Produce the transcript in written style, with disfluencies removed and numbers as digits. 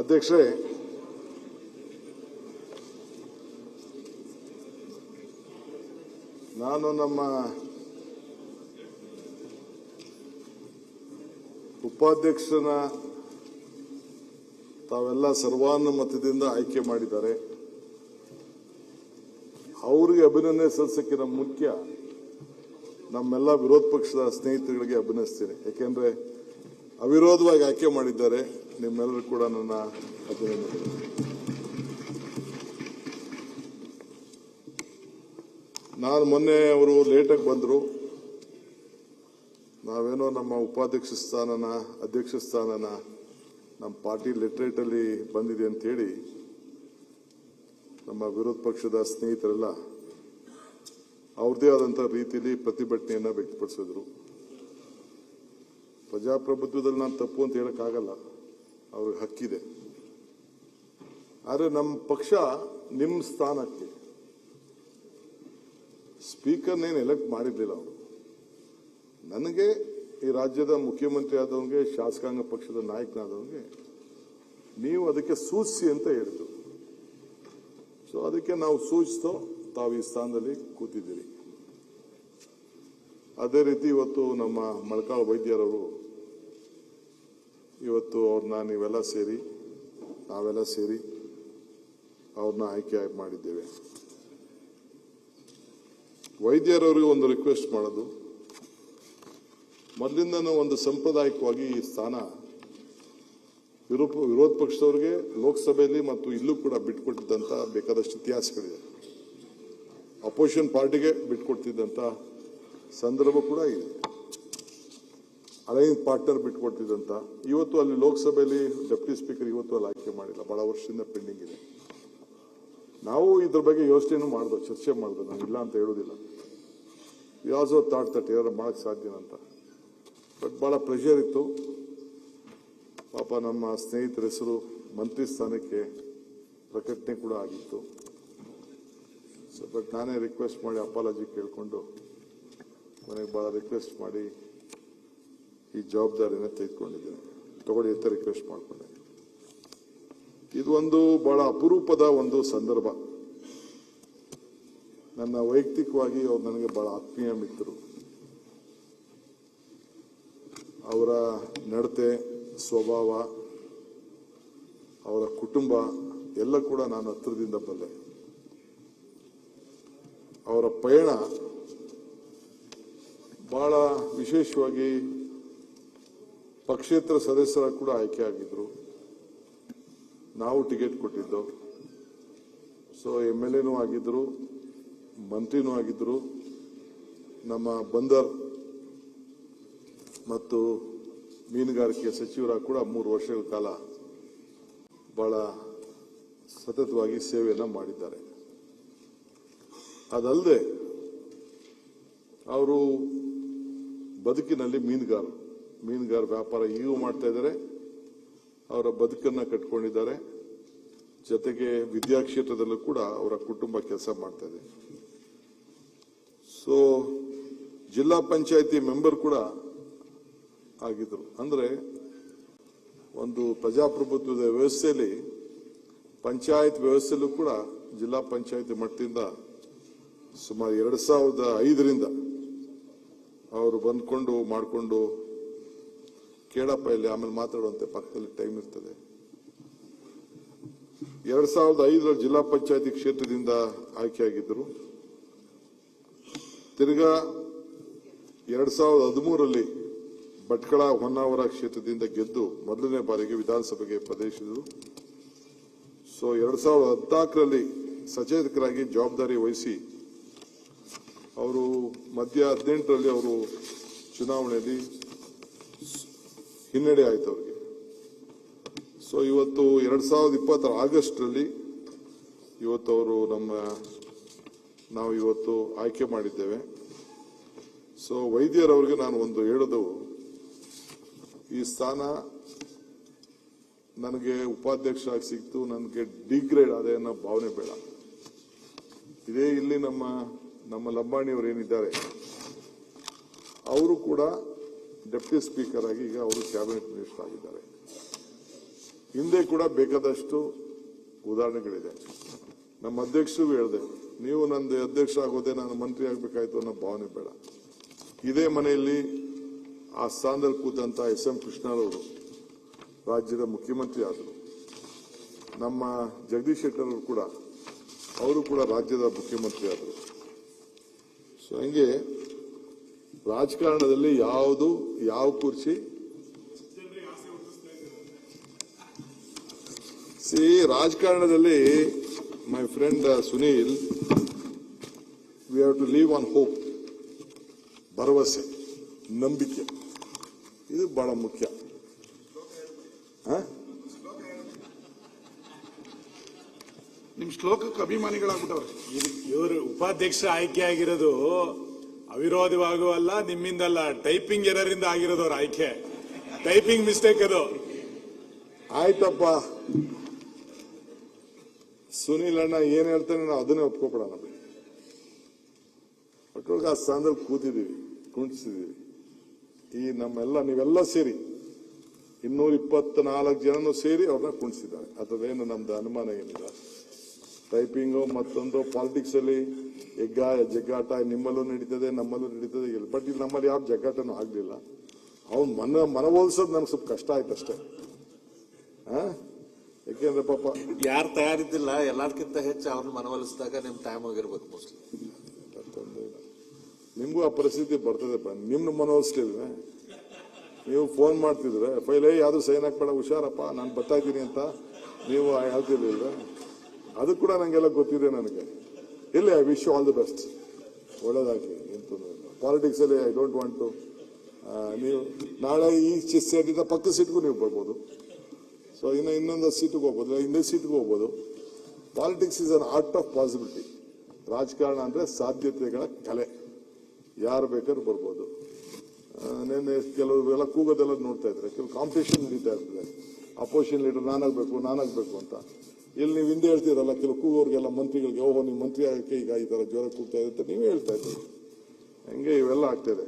ಅಧ್ಯಕ್ಷರೇ, ನಾನು ನಮ್ಮ ಉಪಾಧ್ಯಕ್ಷರನ್ನ ತಾವೆಲ್ಲ ಸರ್ವಾನುಮತದಿಂದ ಆಯ್ಕೆ ಮಾಡಿದ್ದಾರೆ. ಅವರಿಗೆ ಅಭಿನಂದನೆ ಸಲ್ಲಿಸಕ್ಕಿಂತ ಮುಖ್ಯ ನಮ್ಮೆಲ್ಲ ವಿರೋಧ ಪಕ್ಷದ ಸ್ನೇಹಿತರುಗಳಿಗೆ ಅಭಿನಂದಿಸ್ತೇನೆ. ಯಾಕೆಂದ್ರೆ ಅವಿರೋಧವಾಗಿ ಆಯ್ಕೆ ಮಾಡಿದ್ದಾರೆ. ನಿಮ್ಮೆಲ್ಲರೂ ಕೂಡ ನನ್ನ ಅಭಿನಂದನೆ. ನಾನು ಮೊನ್ನೆ ಅವರು ಲೇಟಾಗಿ ಬಂದರು. ನಾವೇನೋ ನಮ್ಮ ಉಪಾಧ್ಯಕ್ಷ ಸ್ಥಾನನ ಅಧ್ಯಕ್ಷ ಸ್ಥಾನನ ನಮ್ಮ ಪಾರ್ಟಿ ಲೆಟರೇಟ್ ಅಲ್ಲಿ ಬಂದಿದೆ ಅಂತ ಹೇಳಿ ನಮ್ಮ ವಿರೋಧ ಪಕ್ಷದ ಸ್ನೇಹಿತರೆಲ್ಲ ಅವ್ರದೇ ಆದಂತಹ ರೀತಿಯಲ್ಲಿ ಪ್ರತಿಭಟನೆಯನ್ನ ವ್ಯಕ್ತಪಡಿಸಿದ್ರು. ಪ್ರಜಾಪ್ರಭುತ್ವದಲ್ಲಿ ನಾನು ತಪ್ಪು ಅಂತ ಹೇಳಕ್ಕಾಗಲ್ಲ, ಅವ್ರಿಗೆ ಹಕ್ಕಿದೆ. ಆದರೆ ನಮ್ಮ ಪಕ್ಷ ನಿಮ್ಮ ಸ್ಥಾನಕ್ಕೆ ಸ್ಪೀಕರ್ನೇನು ಎಲೆಕ್ಟ್ ಮಾಡಿರ್ಲಿಲ್ಲ. ಅವರು ನನಗೆ ಈ ರಾಜ್ಯದ ಮುಖ್ಯಮಂತ್ರಿ ಆದವನಿಗೆ, ಶಾಸಕಾಂಗ ಪಕ್ಷದ ನಾಯಕನಾದವನಿಗೆ ನೀವು ಅದಕ್ಕೆ ಸೂಚಿಸಿ ಅಂತ ಹೇಳಿದ್ರು. ಸೊ ಅದಕ್ಕೆ ನಾವು ಸೂಚಿಸ್ತೋ ತಾವು ಈ ಸ್ಥಾನದಲ್ಲಿ ಕೂತಿದ್ದೀರಿ. ಅದೇ ರೀತಿ ಇವತ್ತು ನಮ್ಮ ಮೊಳಕಾಲ್ ವೈದ್ಯರವರು ಇವತ್ತು ಅವ್ರನ್ನ ನಾವೆಲ್ಲ ಸೇರಿ ಅವ್ರನ್ನ ಆಯ್ಕೆ ಮಾಡಿದ್ದೇವೆ. ವೈದ್ಯರವರಿಗೆ ಒಂದು ರಿಕ್ವೆಸ್ಟ್ ಮಾಡೋದು, ಮೊದಲಿಂದನೂ ಒಂದು ಸಾಂಪ್ರದಾಯಿಕವಾಗಿ ಈ ಸ್ಥಾನ ವಿರೋಧ ಪಕ್ಷದವರಿಗೆ ಲೋಕಸಭೆಯಲ್ಲಿ ಮತ್ತು ಇಲ್ಲೂ ಕೂಡ ಬಿಟ್ಕೊಟ್ಟಿದ್ದಂತ ಬೇಕಾದಷ್ಟು ಇತಿಹಾಸಗಳಿದೆ. ಅಪೋಸಿಷನ್ ಪಾರ್ಟಿಗೆ ಬಿಟ್ಕೊಡ್ತಿದ್ದಂತ ಸಂದರ್ಭ ಕೂಡ ಇದೆ. ಅಲೈನ್ಸ್ ಪಾರ್ಟ್ನರ್ ಬಿಟ್ಕೊಡ್ತಿದ್ದಂತ. ಇವತ್ತು ಅಲ್ಲಿ ಲೋಕಸಭೆಯಲ್ಲಿ ಡೆಪ್ಯೂಟಿ ಸ್ಪೀಕರ್ ಇವತ್ತು ಅಲ್ಲಿ ಆಯ್ಕೆ ಮಾಡಿಲ್ಲ, ಬಹಳ ವರ್ಷದಿಂದ ಪೆಂಡಿಂಗ್ ಇದೆ. ನಾವು ಇದ್ರ ಬಗ್ಗೆ ಯೋಚನೆ ಮಾಡ್ದು, ಚರ್ಚೆ ಮಾಡ್ದು, ನಾನು ಇಲ್ಲ ಅಂತ ಹೇಳೋದಿಲ್ಲ. ವಿ ಆಲ್ಸೋ ಥಾಟ್ ದಟ್ ಏನಾದ್ರು ಮಾಡಕ್ ಸಾಧ್ಯನ ಅಂತ. ಬಟ್ ಬಹಳ ಪ್ರೆಷರ್ ಇತ್ತು. ಪಾಪ ನಮ್ಮ ಸ್ನೇಹಿತರ ಹೆಸರು ಮಂತ್ರಿ ಸ್ಥಾನಕ್ಕೆ ಪ್ರಕಟಣೆ ಕೂಡ ಆಗಿತ್ತು. ಸೊ ಬಟ್ ನಾನೇ ರಿಕ್ವೆಸ್ಟ್ ಮಾಡಿ ಅಪಾಲಜಿ ಕೇಳಿಕೊಂಡು ನನಗೆ ಬಹಳ ರಿಕ್ವೆಸ್ಟ್ ಮಾಡಿ ಈ ಜವಾಬ್ದಾರಿನ ತೆಗೆದುಕೊಂಡಿದ್ದೇನೆ. ತಗೊಳ್ಳಿ ಅಂತ ರಿಕ್ವೆಸ್ಟ್ ಮಾಡಿಕೊಂಡೆ. ಇದು ಒಂದು ಬಹಳ ಅಪರೂಪದ ಒಂದು ಸಂದರ್ಭ. ನನ್ನ ವೈಯಕ್ತಿಕವಾಗಿ ಅವ್ರು ನನಗೆ ಬಹಳ ಆತ್ಮೀಯ ಮಿತ್ರರು. ಅವರ ನಡತೆ, ಸ್ವಭಾವ, ಅವರ ಕುಟುಂಬ ಎಲ್ಲ ಕೂಡ ನಾನು ಹತ್ತಿರದಿಂದ ಬಲ್ಲೆ. ಅವರ ಪಯಣ ಬಹಳ ವಿಶೇಷವಾಗಿ ಪಕ್ಷೇತರ ಸದಸ್ಯರ ಕೂಡ ಆಯ್ಕೆ ಆಗಿದ್ರು. ನಾವು ಟಿಕೆಟ್ ಕೊಟ್ಟಿದ್ದು. ಸೊ MLA ಆಗಿದ್ರು, ಮಂತ್ರಿನೂ ಆಗಿದ್ರು. ನಮ್ಮ ಬಂದರ್ ಮತ್ತು ಮೀನುಗಾರಿಕೆ ಸಚಿವರ ಕೂಡ 3 ವರ್ಷಗಳ ಕಾಲ ಬಹಳ ಸತತವಾಗಿ ಸೇವೆಯನ್ನ ಮಾಡಿದ್ದಾರೆ. ಅದಲ್ಲದೆ ಅವರು ಬದುಕಿನಲ್ಲಿ ಮೀನುಗಾರ ವ್ಯಾಪಾರ ಈಗೂ ಮಾಡ್ತಾ ಇದ್ದಾರೆ. ಅವರ ಬದುಕನ್ನ ಕಟ್ಕೊಂಡಿದ್ದಾರೆ. ಜೊತೆಗೆ ವಿದ್ಯಾಕ್ಷೇತ್ರದಲ್ಲೂ ಕೂಡ ಅವರ ಕುಟುಂಬ ಕೆಲಸ ಮಾಡ್ತಾ ಇದೆ. ಸೊ ಜಿಲ್ಲಾ ಪಂಚಾಯತಿ ಮೆಂಬರ್ ಕೂಡ ಆಗಿದ್ರು. ಅಂದ್ರೆ ಒಂದು ಪ್ರಜಾಪ್ರಭುತ್ವದ ವ್ಯವಸ್ಥೆಯಲ್ಲಿ ಪಂಚಾಯತ್ ವ್ಯವಸ್ಥೆಯಲ್ಲೂ ಕೂಡ ಜಿಲ್ಲಾ ಪಂಚಾಯತಿ ಮಟ್ಟದಿಂದ ಸುಮಾರು 2005ರಿಂದ ಅವರು ಬಂದ್ಕೊಂಡು ಮಾಡಿಕೊಂಡು ಕೇಳಪ್ಪ ಇಲ್ಲಿ ಆಮೇಲೆ ಮಾತಾಡುವಂತೆ ಪಕ್ಕದಲ್ಲಿ ಟೈಮ್ ಇರ್ತದೆ. 2005 ಜಿಲ್ಲಾ ಪಂಚಾಯತಿ ಕ್ಷೇತ್ರದಿಂದ ಆಯ್ಕೆಯಾಗಿದ್ದರು. ತಿರ್ಗಾ 2013ರಲ್ಲಿ ಭಟ್ಕಳ ಹೊನ್ನಾವರ ಕ್ಷೇತ್ರದಿಂದ ಗೆದ್ದು ಮೊದಲನೇ ಬಾರಿಗೆ ವಿಧಾನಸಭೆಗೆ ಪ್ರವೇಶಿಸಿದರು. ಸೊ 2014ರಲ್ಲಿ ಸಚೇತಕರಾಗಿ ಜವಾಬ್ದಾರಿ ವಹಿಸಿ ಅವರು ಮಧ್ಯ 2018ರಲ್ಲಿ ಅವರು ಚುನಾವಣೆಯಲ್ಲಿ ಹಿನ್ನಡೆ ಆಯಿತು ಅವರಿಗೆ. ಸೊ ಇವತ್ತು 2020 ಆಗಸ್ಟ್ರಲ್ಲಿ ಇವತ್ತು ಅವರು ನಾವು ಇವತ್ತು ಆಯ್ಕೆ ಮಾಡಿದ್ದೇವೆ. ಸೊ ವೈದ್ಯರವರಿಗೆ ನಾನು ಒಂದು ಹೇಳೋದು, ಈ ಸ್ಥಾನ ನನಗೆ ಉಪಾಧ್ಯಕ್ಷ ಆಗಿ ಸಿಕ್ತು, ನನಗೆ ಡಿಗ್ರೇಡ್ ಆದ ಅನ್ನೋ ಭಾವನೆ ಬೇಡ. ಇದೇ ಇಲ್ಲಿ ನಮ್ಮ ಲಂಬಾಣಿಯವರು ಏನಿದ್ದಾರೆ ಅವರು ಕೂಡ ಡೆಪ್ಯೂಟಿ ಸ್ಪೀಕರ್ ಆಗಿ ಈಗ ಅವರು ಕ್ಯಾಬಿನೆಟ್ ಮಿನಿಸ್ಟರ್ ಆಗಿದ್ದಾರೆ. ಹಿಂದೆ ಕೂಡ ಬೇಕಾದಷ್ಟು ಉದಾಹರಣೆಗಳಿದೆ. ನಮ್ಮ ಅಧ್ಯಕ್ಷರಿಗೂ ಹೇಳಿದೆ, ನೀವು ನಂದು ಅಧ್ಯಕ್ಷ ಆಗೋದೇ ನಾನು ಮಂತ್ರಿ ಆಗಬೇಕಾಯ್ತು ಅನ್ನೋ ಭಾವನೆ ಬೇಡ. ಇದೇ ಮನೆಯಲ್ಲಿ ಆ ಸ್ಥಾನದಲ್ಲಿ ಕೂತಂತ ಎಸ್.ಎಂ. ಕೃಷ್ಣರವರು ರಾಜ್ಯದ ಮುಖ್ಯಮಂತ್ರಿ ಆದರು. ನಮ್ಮ ಜಗದೀಶ್ ಶೆಟ್ಟರ್ ಅವರು ಕೂಡ ರಾಜ್ಯದ ಮುಖ್ಯಮಂತ್ರಿ ಆದರು. ಸೊ ಹಂಗೆ ರಾಜಕಾರಣದಲ್ಲಿ ಯಾವ ಕುರ್ಚಿ ರಾಜಕಾರಣದಲ್ಲಿ my friend Sunil, we have to live on hope. ಭರವಸೆ, ನಂಬಿಕೆ, ಇದು ಬಹಳ ಮುಖ್ಯ. ನಿಮ್ ಶ್ಲೋಕಕ್ಕೆ ಅಭಿಮಾನಿಗಳಾಗ್ಬಿಟ್ಟವ್ರೆ. ಇವರು ಉಪಾಧ್ಯಕ್ಷ ಆಯ್ಕೆ ಆಗಿರೋದು ಅವಿರೋಧವಾಗೂ ಅಲ್ಲ, ನಿಮ್ಮಿಂದಲ್ಲ, ಟೈಪಿಂಗ್ ಎರರ್ ಇಂದ ಆಗಿರೋದು ಅವ್ರ ಆಯ್ಕೆ. ಟೈಪಿಂಗ್ ಮಿಸ್ಟೇಕ್ ಅದು. ಆಯ್ತಪ್ಪ, ಸುನೀಲ್ ಅಣ್ಣ ಏನ್ ಹೇಳ್ತಾನೆ ನಾವು ಅದನ್ನೇ ಒಪ್ಕೊಬಿಡೋಣ. ಒಟ್ಟೊಳಗೆ ಆ ಸ್ಥಾನದಲ್ಲಿ ಕೂತಿದ್ದೀವಿ, ಕುಣಿಸಿದೀವಿ. ಈ ನೀವೆಲ್ಲ ಸೇರಿ 224 ಜನನು ಸೇರಿ ಅವ್ರನ್ನ ಕುಣಿಸಿದ್ದಾರೆ. ಅದೇನು ನಮ್ದು ಅನುಮಾನ ಏನಿಲ್ಲ. ಟೈಪಿಂಗು ಮತ್ತೊಂದು ಪಾಲಿಟಿಕ್ಸ್ ಅಲ್ಲಿ ಜಗ್ಗಾಟ ನಿಮ್ಮಲ್ಲೂ ನಡೀತದೆ, ನಮ್ಮಲ್ಲೂ ನಡೀತದೆ. ಬಟ್ ಇಲ್ಲಿ ನಮ್ಮಲ್ಲಿ ಯಾವ ಜಗ್ಗಾಟನೂ ಆಗ್ಲಿಲ್ಲ. ಅವ್ನು ಮನವೊಲಿಸೋದು ನಮ್ಗೆ ಸ್ವಲ್ಪ ಕಷ್ಟ ಆಯ್ತಷ್ಟೇ. ಯಾಕೆಂದ್ರೆ ಪಾಪ ಯಾರು ತಯಾರಿದ್ದಿಲ್ಲ, ಎಲ್ಲಾರ್ಕಿಂತ ಹೆಚ್ಚು ಅವ್ರನ್ನ ಮನವೊಲಿಸಿದಾಗ ನಿಮ್ ಟೈಮ್ ಆಗಿರ್ಬೇಕು ಮೋಸ್ಟ್ಲಿ. ನಿಮ್ಗೂ ಆ ಪರಿಸ್ಥಿತಿ ಬರ್ತದೆ. ನಿಮ್ನ ಮನವೊಲಿಸ್ಲಿಲ್ವೇ? ನೀವು ಫೋನ್ ಮಾಡ್ತಿದ್ರೆ ಫೈಲ್ ಯಾವ್ದು ಸೈನ್ ಹಾಕ್ಬೇಡ, ಹುಷಾರಪ್ಪ ನಾನು ಬರ್ತಾ ಇದ್ದೀನಿ ಅಂತ ನೀವು ಹೇಳ್ತಿರ್ಲಿಲ್ಲ. ಅದು ಕೂಡ ನಂಗೆಲ್ಲ ಗೊತ್ತಿದೆ. ನನಗೆ ಇಲ್ಲಿ I wish you all the best, ಒಳ್ಳೇದಾಗಿ. ಎಂತೂ ಪಾಲಿಟಿಕ್ಸ್ ಅಲ್ಲಿ ಐ ಡೋಂಟ್ ವಾಂಟ್ ಟು. ನೀವು ನಾಳೆ ಈ ಸೇರಿದ ಪಕ್ಕ ಸೀಟ್ಗೂ ನೀವು ಬರ್ಬೋದು. ಸೊ ಇನ್ನೊಂದು ಸೀಟಿಗೆ ಹೋಗ್ಬೋದು, ಹಿಂದೆ ಸೀಟ್ಗೆ ಹೋಗ್ಬೋದು. Politics is an art of possibility. ರಾಜಕಾರಣ ಅಂದ್ರೆ ಸಾಧ್ಯತೆಗಳ ಕಲೆ. ಯಾರು ಬೇಕಾದ್ರೂ ಬರ್ಬೋದು. ನೆನ್ನೆ ಕೆಲವೆಲ್ಲ ಕೂಗೋದೆಲ್ಲ ನೋಡ್ತಾ ಇದ್ರೆ, ಕೆಲವು ಕಾಂಪಿಟೇಷನ್ ನಡೀತಾ ಇರ್ತದೆ. ಅಪೋಸಿಷನ್ ಲೀಡರ್ ನಾನಾಗಬೇಕು ಅಂತ. ಇಲ್ಲಿ ನೀವು ಹಿಂದೆ ಹೇಳ್ತೀರಲ್ಲ, ಕೆಲವು ಕೂಗೋರಿಗೆಲ್ಲ ಮಂತ್ರಿಗಳಿಗೆ, ಓಹೋ ನೀವು ಮಂತ್ರಿ ಆಗಕ್ಕೆ ಈಗ ಈ ತರ ಜ್ವರ ಕೂಗ್ತಾ ಇರುತ್ತೆ, ನೀವೇ ಹೇಳ್ತಾ ಇದ್ದೀರಿ. ಹಂಗೆ ಇವೆಲ್ಲ ಆಗ್ತಾ ಇದೆ.